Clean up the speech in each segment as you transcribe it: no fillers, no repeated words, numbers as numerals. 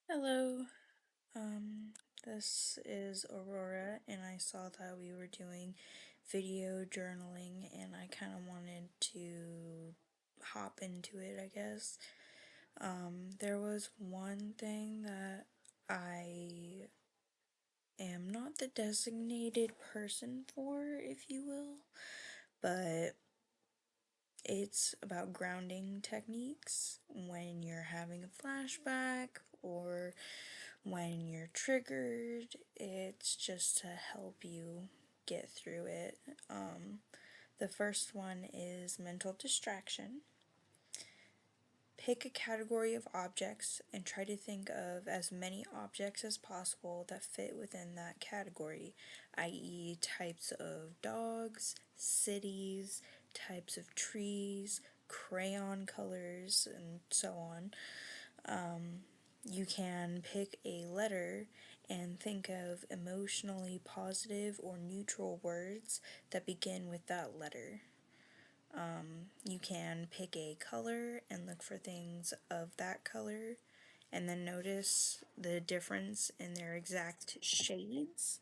Hello, this is Aurora, and I saw that we were doing video journaling, and I kind of wanted to hop into it, I guess. There was one thing that I am not the designated person for, if you will, but it's about grounding techniques when you're having a flashback or when you're triggered. It's just to help you get through it. The first one is mental distraction. Pick a category of objects and try to think of as many objects as possible that fit within that category, i.e., types of dogs, cities, types of trees, crayon colors, and so on. You can pick a letter and think of emotionally positive or neutral words that begin with that letter. You can pick a color and look for things of that color and then notice the difference in their exact shades.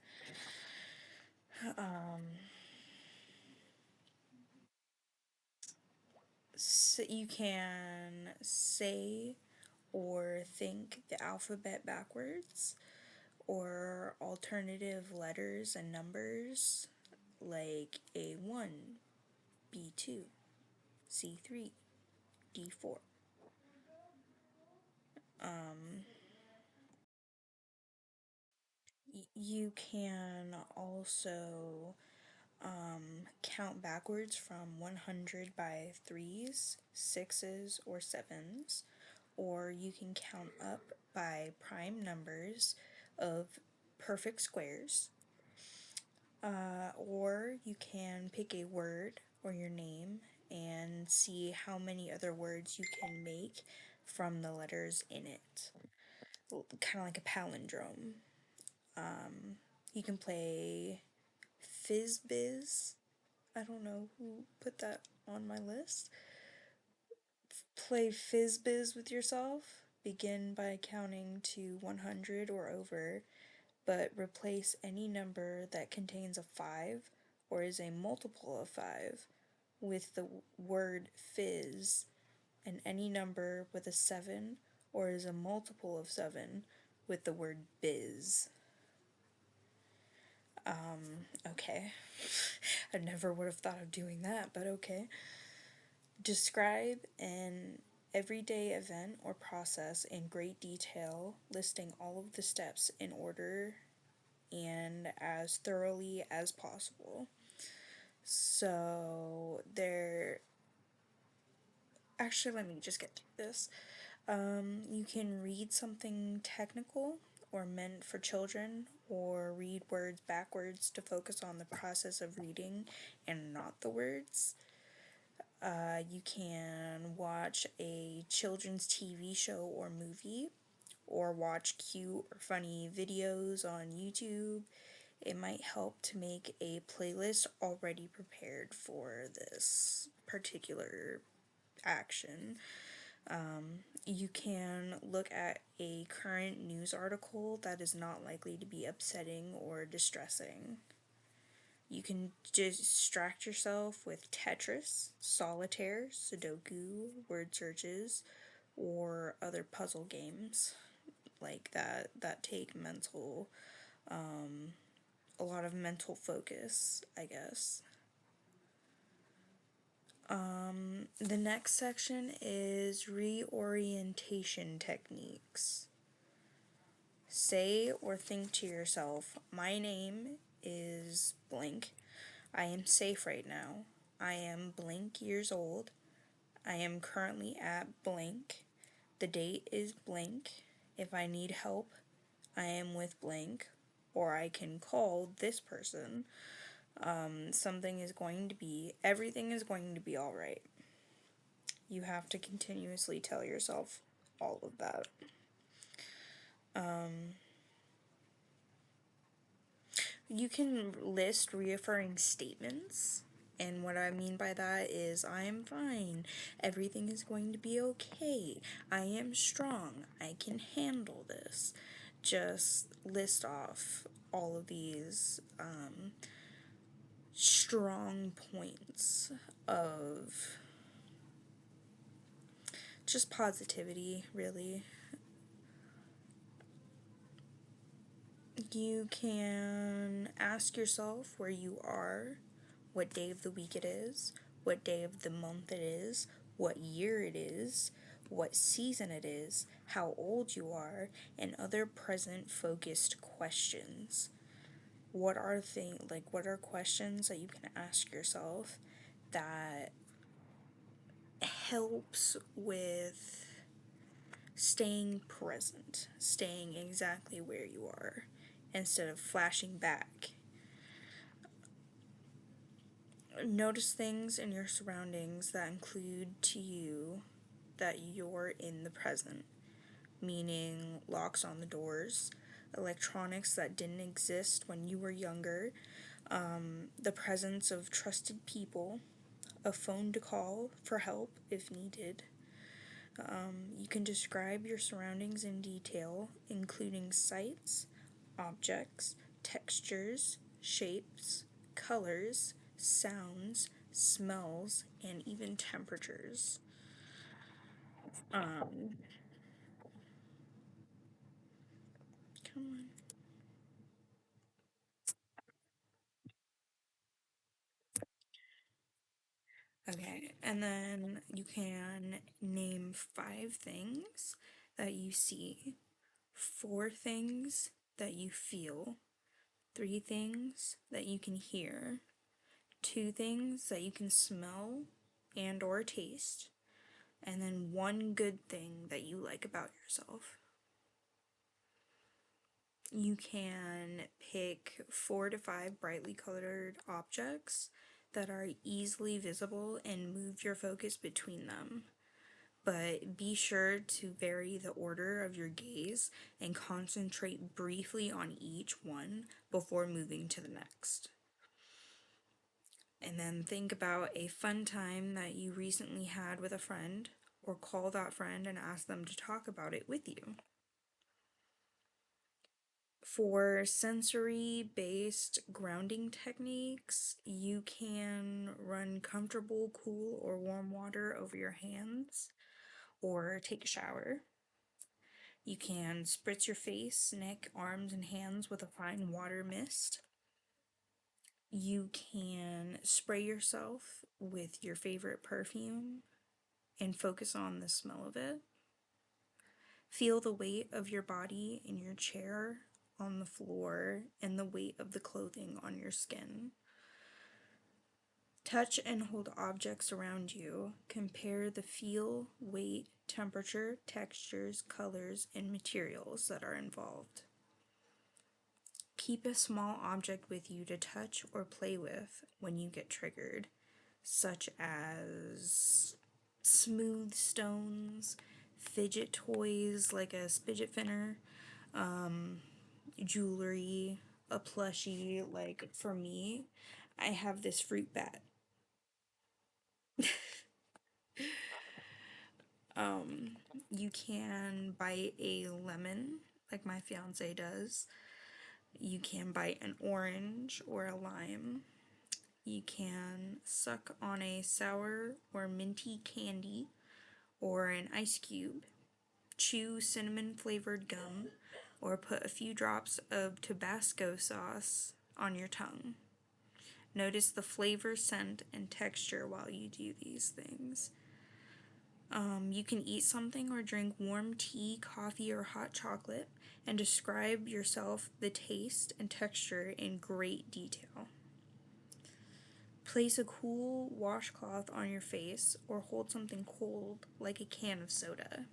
So you can say or think the alphabet backwards or alternative letters and numbers like A1, B2, C3, D4. You can also count backwards from 100 by threes, sixes, or sevens, or you can count up by prime numbers of perfect squares, or you can pick a word or your name and see how many other words you can make from the letters in it. Kind of like a palindrome. You can play Fizz I don't know who put that on my list. Play Fizz with yourself. Begin by counting to 100 or over, but replace any number that contains a 5 or is a multiple of 5 with the word fizz, and any number with a 7 or is a multiple of 7 with the word biz. Okay. I never would have thought of doing that, but okay. Describe an everyday event or process in great detail, listing all of the steps in order and as thoroughly as possible. So, actually, let me just get through this. You can read something technical or meant for children, or read words backwards to focus on the process of reading and not the words. You can watch a children's TV show or movie, or watch cute or funny videos on YouTube. It might help to make a playlist already prepared for this particular action. You can look at a current news article that is not likely to be upsetting or distressing. You can distract yourself with Tetris, Solitaire, Sudoku, word searches, or other puzzle games like that take a lot of mental focus, I guess. The next section is reorientation techniques. Say or think to yourself, my name is blank. I am safe right now. I am blank years old. I am currently at blank. The date is blank. If I need help, I am with blank. Or I can call this person. Everything is going to be alright. You have to continuously tell yourself all of that. You can list reaffirming statements And what I mean by that is, I am fine. Everything is going to be okay. I am strong. I can handle this. Just list off all of these strong points of just positivity, really. You can ask yourself where you are, what day of the week it is, what day of the month it is, what year it is, what season it is, how old you are, and other present focused questions. What are questions that you can ask yourself that helps with staying present, staying exactly where you are instead of flashing back. Notice things in your surroundings that include to you that you're in the present, meaning locks on the doors, electronics that didn't exist when you were younger, the presence of trusted people, a phone to call for help if needed. You can describe your surroundings in detail, including sights, objects, textures, shapes, colors, sounds, smells, and even temperatures. Um, Come on. Okay, and then you can name 5 things that you see, 4 things that you feel, 3 things that you can hear, 2 things that you can smell and or taste, and then 1 good thing that you like about yourself. You can pick 4 to 5 brightly colored objects that are easily visible and move your focus between them. But be sure to vary the order of your gaze and concentrate briefly on each one before moving to the next. And then think about a fun time that you recently had with a friend, or call that friend and ask them to talk about it with you. For sensory based grounding techniques, you can run comfortable, cool, or warm water over your hands or take a shower. You can spritz your face, neck, arms, and hands with a fine water mist. You can spray yourself with your favorite perfume and focus on the smell of it. Feel the weight of your body in your chair, on the floor, and the weight of the clothing on your skin. Touch and hold objects around you. Compare the feel, weight, temperature, textures, colors, and materials that are involved. Keep a small object with you to touch or play with when you get triggered, such as smooth stones, fidget toys like a fidget spinner, jewelry, a plushie. Like for me, I have this fruit bat. You can bite a lemon, like my fiance does. You can bite an orange or a lime. You can suck on a sour or minty candy or an ice cube, chew cinnamon flavored gum, or put a few drops of Tabasco sauce on your tongue. Notice the flavor, scent, and texture while you do these things. You can eat something or drink warm tea, coffee, or hot chocolate and describe yourself the taste and texture in great detail. Place a cool washcloth on your face or hold something cold like a can of soda.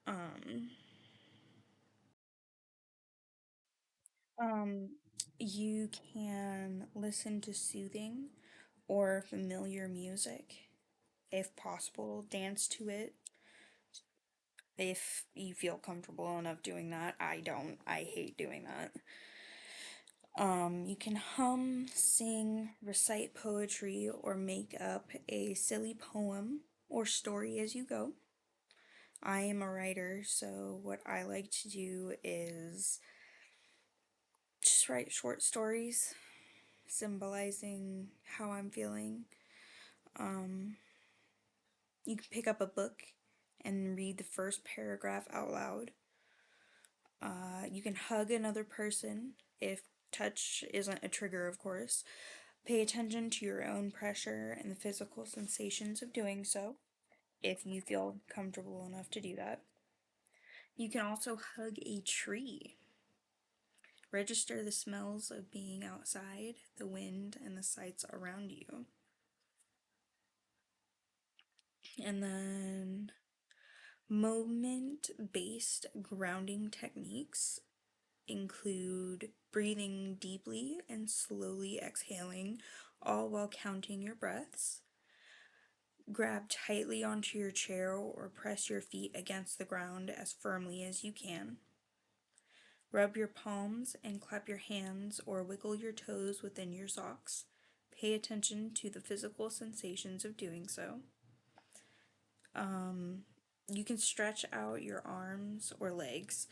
Um, um, you can listen to soothing or familiar music. If possible, dance to it if you feel comfortable enough doing that. I don't. I hate doing that. You can hum, sing, recite poetry, or make up a silly poem or story as you go. I am a writer, so what I like to do is just write short stories symbolizing how I'm feeling. Um, you can pick up a book and read the first paragraph out loud. You can hug another person if touch isn't a trigger, of course. Pay attention to your own pressure and the physical sensations of doing so, if you feel comfortable enough to do that. You can also hug a tree. Register the smells of being outside, the wind, and the sights around you. And then moment based grounding techniques include breathing deeply and slowly exhaling, all while counting your breaths. Grab tightly onto your chair or press your feet against the ground as firmly as you can. Rub your palms and clap your hands or wiggle your toes within your socks. Pay attention to the physical sensations of doing so. You can stretch out your arms or legs,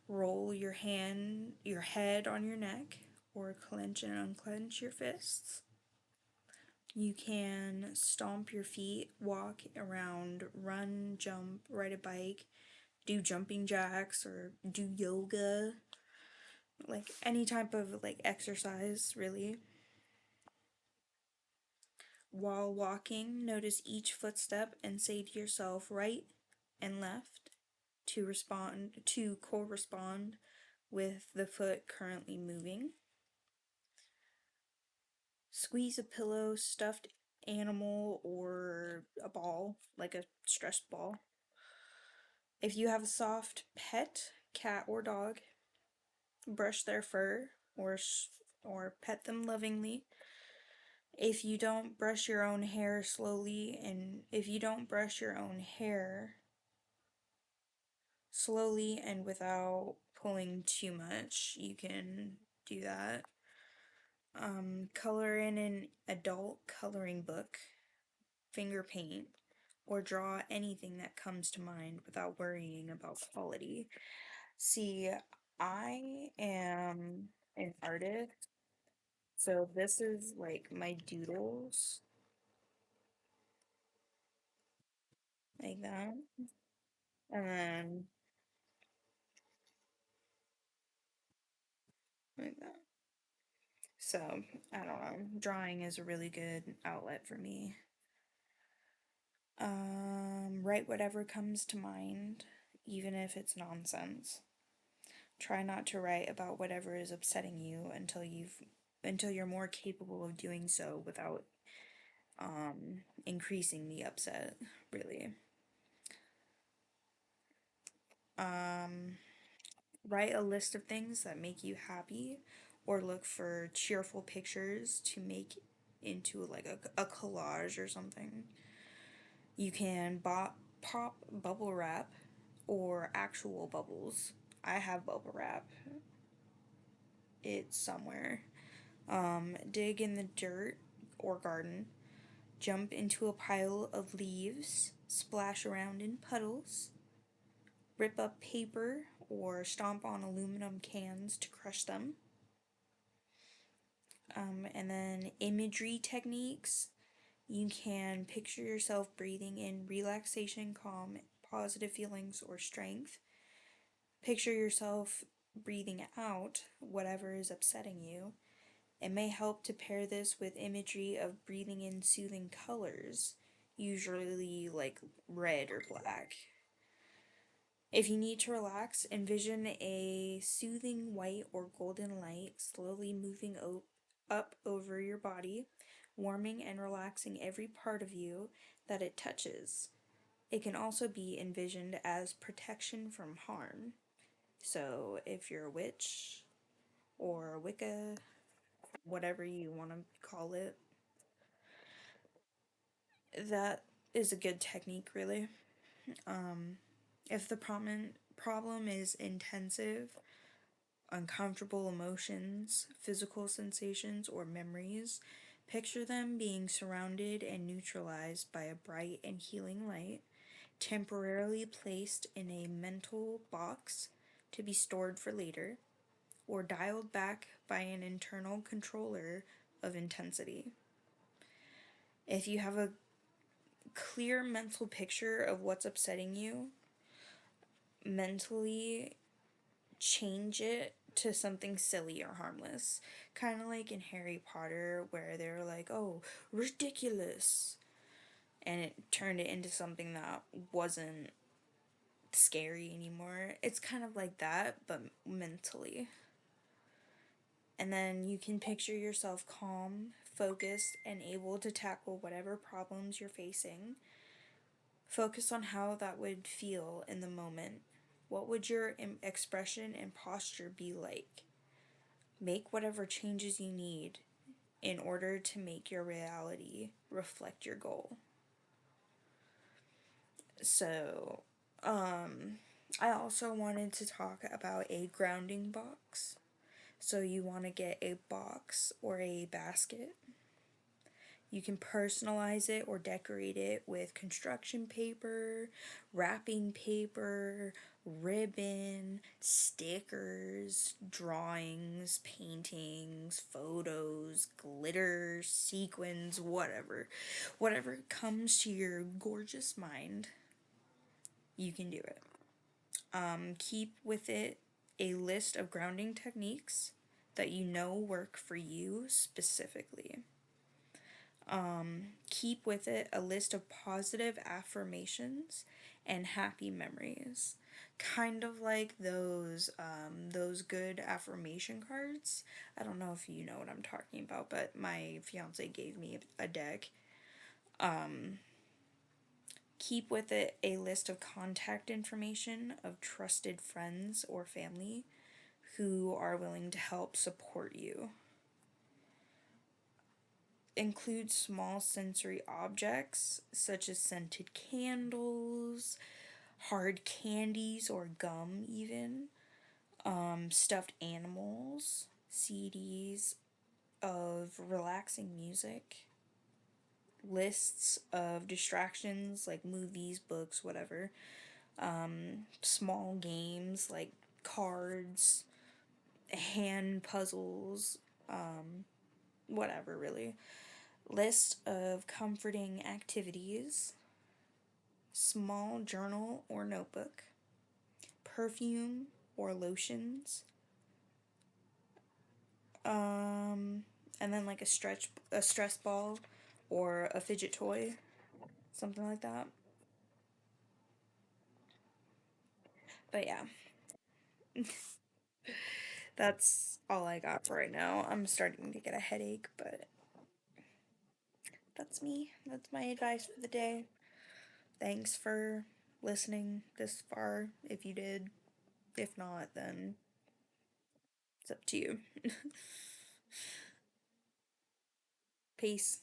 roll your head on your neck, or clench and unclench your fists. You can stomp your feet, walk around, run, jump, ride a bike, do jumping jacks, or do yoga. Like any type of like exercise, really. While walking, notice each footstep and say to yourself right and left to correspond with the foot currently moving. Squeeze a pillow, stuffed animal, or a ball, like a stressed ball. If you have a soft pet, cat or dog, brush their fur or pet them lovingly. If you don't brush your own hair slowly and if you don't brush your own hair slowly and without pulling too much, you can do that. Color in an adult coloring book, finger paint, or draw anything that comes to mind without worrying about quality. See, I am an artist, so this is like my doodles, like that. And then like that. So, I don't know. Drawing is a really good outlet for me. Write whatever comes to mind, even if it's nonsense. Try not to write about whatever is upsetting you until you're more capable of doing so without increasing the upset, really. Um, Write a list of things that make you happy or look for cheerful pictures to make into like a collage or something. You can pop bubble wrap or actual bubbles. I have bubble wrap. It's somewhere. Dig in the dirt or garden. Jump into a pile of leaves. Splash around in puddles. Rip up paper or stomp on aluminum cans to crush them. And then imagery techniques. You can picture yourself breathing in relaxation, calm, positive feelings, or strength. Picture yourself breathing out whatever is upsetting you. It may help to pair this with imagery of breathing in soothing colors, usually like red or black. If you need to relax, envision a soothing white or golden light slowly moving up over your body, warming and relaxing every part of you that it touches. It can also be envisioned as protection from harm. So, if you're a witch or a Wicca, whatever you want to call it, that is a good technique, really. If the problem is intensive, uncomfortable emotions, physical sensations, or memories. Picture them being surrounded and neutralized by a bright and healing light, temporarily placed in a mental box to be stored for later, or dialed back by an internal controller of intensity. If you have a clear mental picture of what's upsetting you, mentally change it to something silly or harmless. Kind of like in Harry Potter, where they're like, oh, ridiculous. And it turned it into something that wasn't scary anymore. It's kind of like that, but mentally. And then you can picture yourself calm, focused, and able to tackle whatever problems you're facing. Focus on how that would feel in the moment. What would your expression and posture be like? Make whatever changes you need in order to make your reality reflect your goal. So, I also wanted to talk about a grounding box. So, you want to get a box or a basket. You can personalize it or decorate it with construction paper, wrapping paper, ribbon, stickers, drawings, paintings, photos, glitter, sequins, whatever. Whatever comes to your gorgeous mind, you can do it. Keep with it a list of grounding techniques that you know work for you specifically. Keep with it a list of positive affirmations and happy memories, kind of like those good affirmation cards. I don't know if you know what I'm talking about, but my fiance gave me a deck. Keep with it a list of contact information of trusted friends or family who are willing to help support you. Include small sensory objects such as scented candles, hard candies or gum, even, stuffed animals, CDs of relaxing music, lists of distractions like movies, books, whatever, small games like cards, hand puzzles, whatever, really. List of comforting activities, small journal or notebook, perfume or lotions, and then like a stress ball or a fidget toy, something like that. But yeah, that's all I got for right now. I'm starting to get a headache, but that's me. That's my advice for the day. Thanks for listening this far, if you did. If not, then it's up to you. Peace.